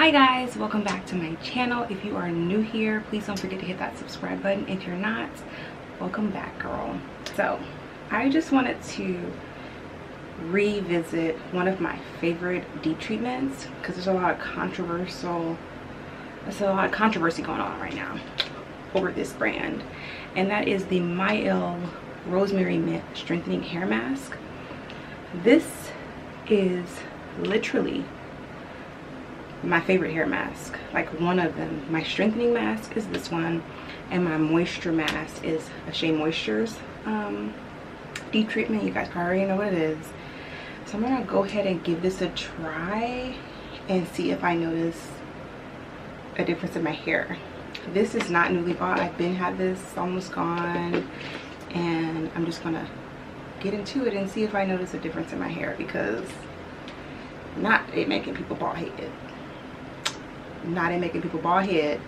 Hi guys, welcome back to my channel. If you are new here, please don't forget to hit that subscribe button. If you're not, welcome back, girl. So I just wanted to revisit one of my favorite deep treatments because there's a lot of controversy going on right now over this brand, and that is the Mielle Rosemary Mint Strengthening Hair Mask. This is literally my favorite hair mask, like one of them. My strengthening mask is this one, and my moisture mask is a Shea Moisture's deep treatment. You guys probably already know what it is. So I'm gonna go ahead and give this a try and see if I notice a difference in my hair. This is not newly bought. I've been had this, almost gone, and I'm just gonna get into it and see if I notice a difference in my hair, because not it making people bald headed. Not in making people bald head.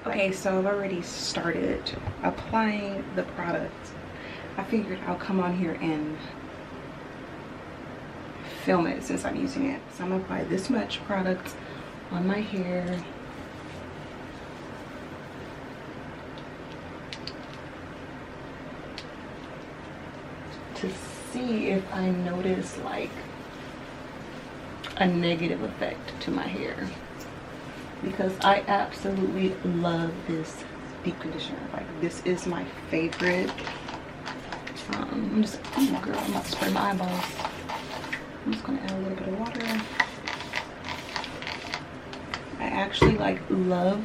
Okay, so I've already started applying the product. I figured I'll come on here and film it since I'm using it. So I'm gonna apply this much product on my hair. To see if I notice like a negative effect to my hair, because I absolutely love this deep conditioner. Like, this is my favorite. I'm just, oh girl, I'm about to spray my eyeballs. I'm just gonna add a little bit of water. I actually like love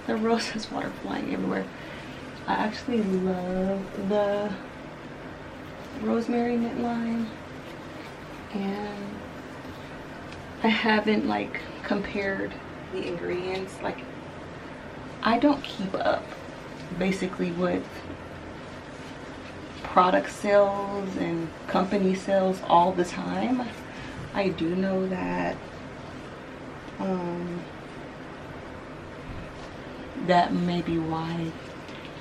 the roses, water flying everywhere. I actually love the rosemary mint line, and I haven't like compared the ingredients. Like, I don't keep up basically with product sales and company sales all the time. I do know that that may be why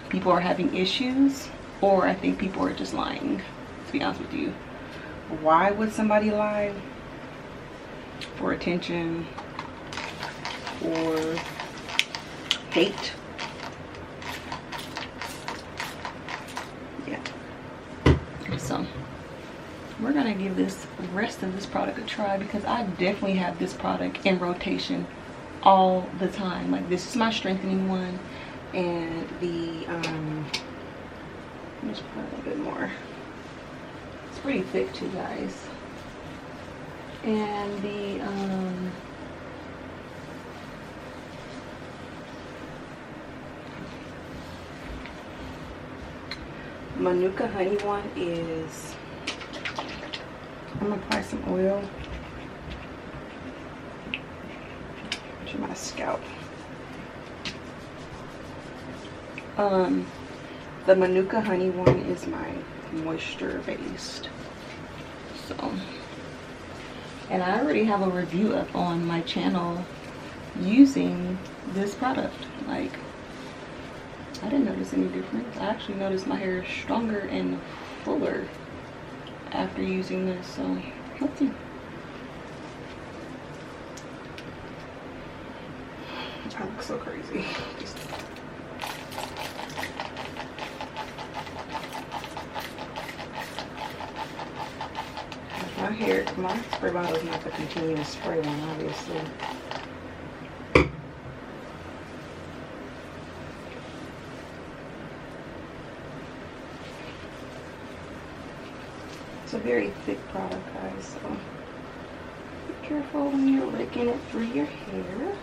people are having issues, or I think people are just lying, to be honest with you. Why would somebody lie? For attention, or hate. Yeah. So we're gonna give this rest of this product a try, because I definitely have this product in rotation all the time. Like, this is my strengthening one, and the let me just put a little bit more. It's pretty thick too, guys. And the Manuka honey one is, I'm gonna apply some oil to my scalp. The Manuka honey one is my moisture based. So, and I already have a review up on my channel using this product. Like, I didn't notice any difference. I actually noticed my hair is stronger and fuller after using this. So let's see. I look so crazy. My hair, my spray bottle is not the continuous spray one, obviously. It's a very thick product, guys, so be careful when you're licking it through your hair.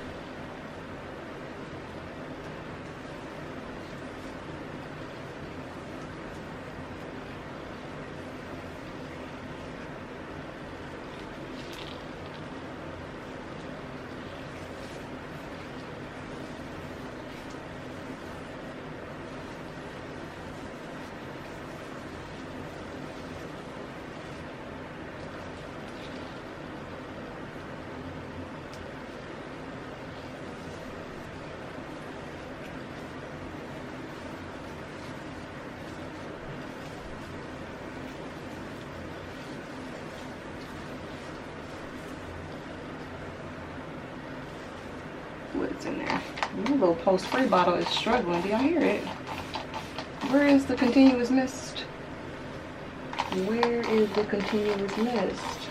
what's in there. My little post spray bottle is struggling. Do y'all hear it? Where is the continuous mist? Where is the continuous mist?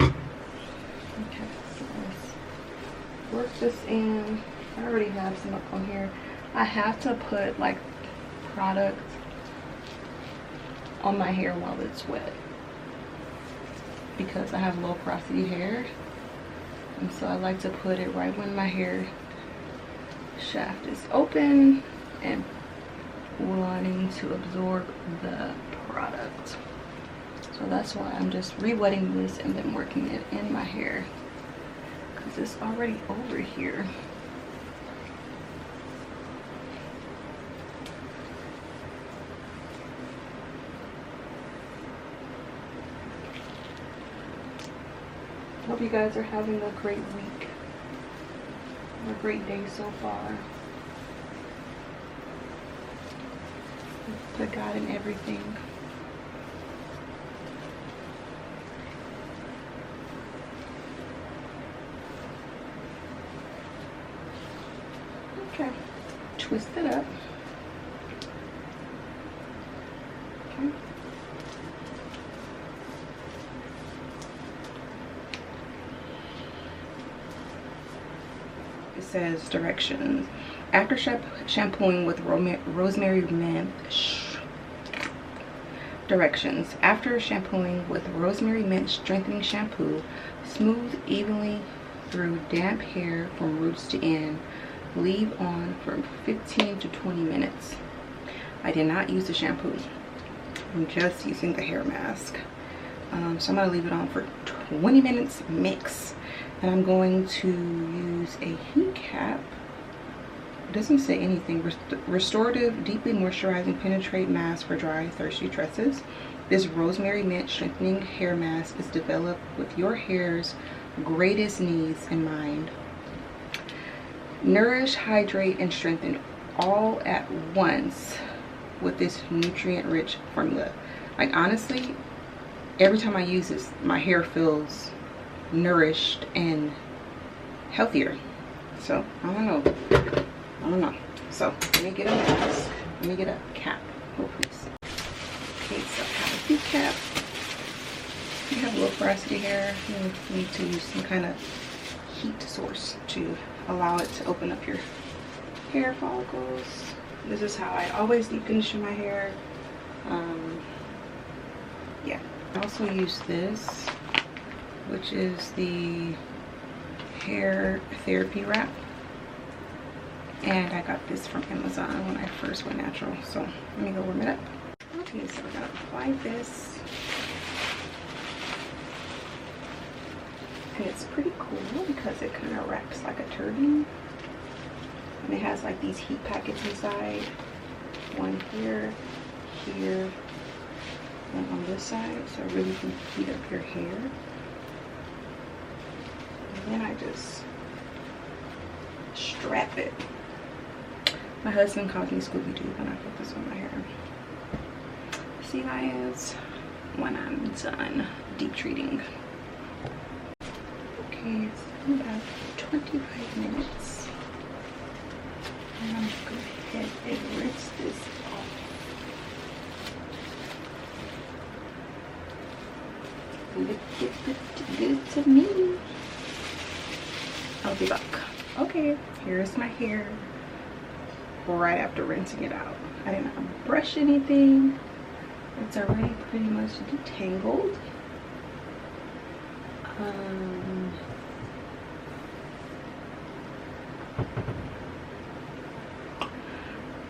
Okay, so let's work this in. I already have some up on here. I have to put like product on my hair while it's wet because I have low porosity hair, and so I like to put it right when my hair shaft is open and wanting to absorb the product. So that's why I'm just re-wetting this and then working it in my hair because it's already over here. Hope you guys are having a great week, a great day so far. Put God in everything. Okay, twist it up. Okay. It says directions. After shampooing with rosemary mint. Directions. After shampooing with rosemary mint strengthening shampoo, smooth evenly through damp hair from roots to end. Leave on for 15 to 20 minutes. I did not use the shampoo. I'm just using the hair mask. So I'm going to leave it on for 20 minutes mix. And I'm going to use a heat cap. It doesn't say anything. Restorative, deeply moisturizing, penetrate mask for dry, thirsty tresses. This rosemary mint strengthening hair mask is developed with your hair's greatest needs in mind. Nourish, hydrate, and strengthen all at once with this nutrient-rich formula. Like honestly, every time I use this, my hair feels nourished and healthier. So I don't know. So let me get a mask. Let me get a cap. Oh please. Okay, so I have a heat cap. If you have low porosity hair, you need to use some kind of heat source to allow it to open up your hair follicles. This is how I always deep condition my hair. Yeah, I also use this, which is the hair therapy wrap, and I got this from Amazon when I first went natural. So let me go warm it up. Okay, so we're gonna apply this, and it's pretty cool because it kind of wraps like a turban, and it has like these heat packets inside. One here, here, and on this side, so it really can heat up your hair. And then I just strap it. My husband calls me Scooby-Doo when I put this on my hair. See guys, when I'm done deep treating. Okay, it's been about 25 minutes. And I'm going to go ahead and rinse this off. Look good to me. I'll be back. Okay, here's my hair right after rinsing it out. I did not brush anything. It's already pretty much detangled.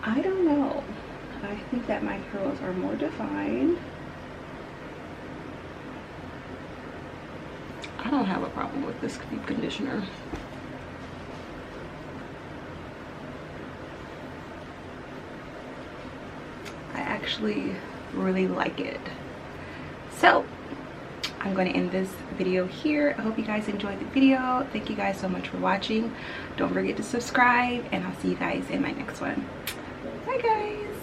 I don't know. I think that my curls are more defined. I don't have a problem with this deep conditioner. I actually really like it. So I'm going to end this video here. I hope you guys enjoyed the video. Thank you guys so much for watching. Don't forget to subscribe, and I'll see you guys in my next one. Bye guys.